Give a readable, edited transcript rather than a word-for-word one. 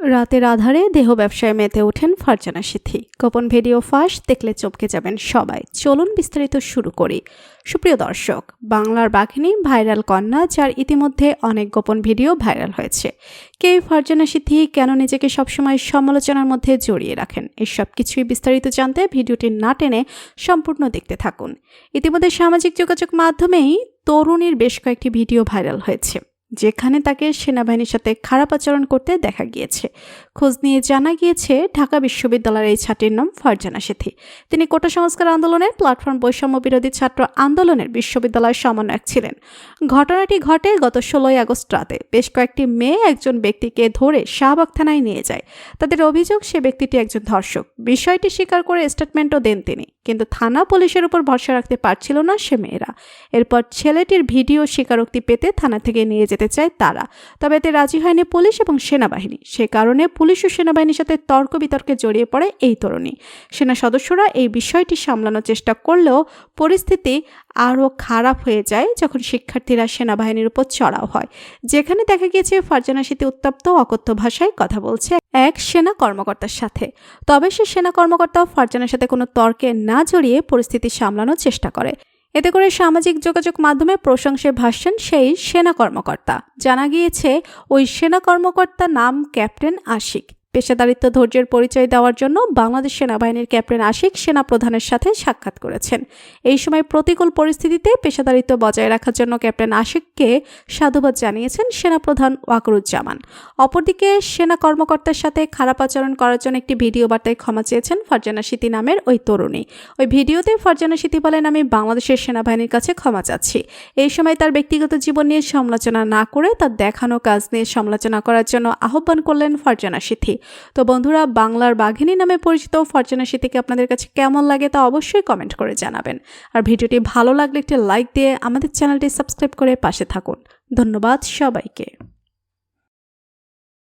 রাতের আধারে দেহ ব্যবসায় মেতে ওঠেন ফারজানা সিথি। গোপন ভিডিও ফাঁস দেখলে চমকে যাবেন সবাই। চলুন বিস্তারিত শুরু করি। সুপ্রিয় দর্শক, বাংলার বাঘিনী ভাইরাল কন্যা, যার ইতিমধ্যে অনেক গোপন ভিডিও ভাইরাল হয়েছে। কে ফারজানা সিথি, কেন নিজেকে সবসময় সমালোচনার মধ্যে জড়িয়ে রাখেন, এসব কিছুই বিস্তারিত জানতে ভিডিওটি না টেনে সম্পূর্ণ দেখতে থাকুন। ইতিমধ্যে সামাজিক যোগাযোগ মাধ্যমেই তরুণীর বেশ কয়েকটি ভিডিও ভাইরাল হয়েছে, যেখানে তাকে সেনাবাহিনীর সাথে খারাপ আচরণ করতে দেখা গিয়েছে। খোঁজ নিয়ে জানা গিয়েছে, ঢাকা বিশ্ববিদ্যালয়ের এই ছাত্রীর নাম ফারজানা সিথি। তিনি কোটা সংস্কার আন্দোলনের প্ল্যাটফর্ম বৈষম্য বিরোধী ছাত্র আন্দোলনের বিশ্ববিদ্যালয়ের সমন্বয়ক ছিলেন। ঘটনাটি ঘটে গত 16 আগস্ট রাতে। বেশ কয়েকটি মেয়ে একজন ব্যক্তিকে ধরে শাহবাগ থানায় নিয়ে যায়। তাদের অভিযোগ, সে ব্যক্তিটি একজন ধর্ষক। বিষয়টি স্বীকার করে স্টেটমেন্টও দেন তিনি, কিন্তু থানা পুলিশের উপর ভরসা রাখতে পারছিল না সে মেয়েরা। এরপর ছেলেটির ভিডিও স্বীকারোক্তি পেতে থানা থেকে নিয়ে যেতে চায় তারা, তবে এতে রাজি হয়নি পুলিশ এবং সেনাবাহিনী। সে কারণে পুলিশ ও সেনাবাহিনীর সাথে তর্ক বিতর্কে জড়িয়ে পড়ে এই তরুণী। সেনা সদস্যরা এই বিষয়টি সামলানোর চেষ্টা করলেও পরিস্থিতি আরও খারাপ হয়ে যায় যখন শিক্ষার্থীরা সেনাবাহিনীর উপর চড়াও হয়, যেখানে দেখা গিয়েছে ফারজানা সিথি উত্তপ্ত অকথ্য ভাষায় কথা বলছে এক সেনা কর্মকর্তার সাথে। তবে সে সেনা কর্মকর্তাও ফারজানার সাথে কোনো তর্কে না জড়িয়ে পরিস্থিতি সামলানোর চেষ্টা করে। এতে করে সামাজিক যোগাযোগ মাধ্যমে প্রশংসায় ভাসছেন সেই সেনা কর্মকর্তা। জানা গিয়েছে, ওই সেনা কর্মকর্তার নাম ক্যাপ্টেন আশিক। পেশাদারিত্ব, ধৈর্যের পরিচয় দেওয়ার জন্য বাংলাদেশ সেনাবাহিনীর ক্যাপ্টেন আশিক সেনা প্রধানের সাথে সাক্ষাৎ করেছেন। এই সময় প্রতিকূল পরিস্থিতিতে পেশাদারিত্ব বজায় রাখার জন্য ক্যাপ্টেন আশিককে সাধুবাদ জানিয়েছেন সেনাপ্রধান ওয়াকরুজ্জামান। অপরদিকে সেনা কর্মকর্তার সাথে খারাপ আচরণ করার জন্য একটি ভিডিও বার্তায় ক্ষমা চেয়েছেন ফারজানা সিথি নামের ওই তরুণী। ওই ভিডিওতে ফারজানা সিথি বলেন, আমি বাংলাদেশের সেনাবাহিনীর কাছে ক্ষমা চাচ্ছি। এই সময় তার ব্যক্তিগত জীবন নিয়ে সমালোচনা না করে তার দেখানো কাজ নিয়ে সমালোচনা করার জন্য আহ্বান করলেন ফারজানা সিথি। তো বন্ধুরা, বাংলার বাঘিনী নামে পরিচিত ফারজানা সিথিকে আপনাদের কাছে কেমন লাগে তা অবশ্যই কমেন্ট করে জানাবেন। আর ভিডিওটি ভালো লাগলে একটি লাইক দিয়ে আমাদের চ্যানেলটি সাবস্ক্রাইব করে পাশে থাকুন। ধন্যবাদ সবাইকে।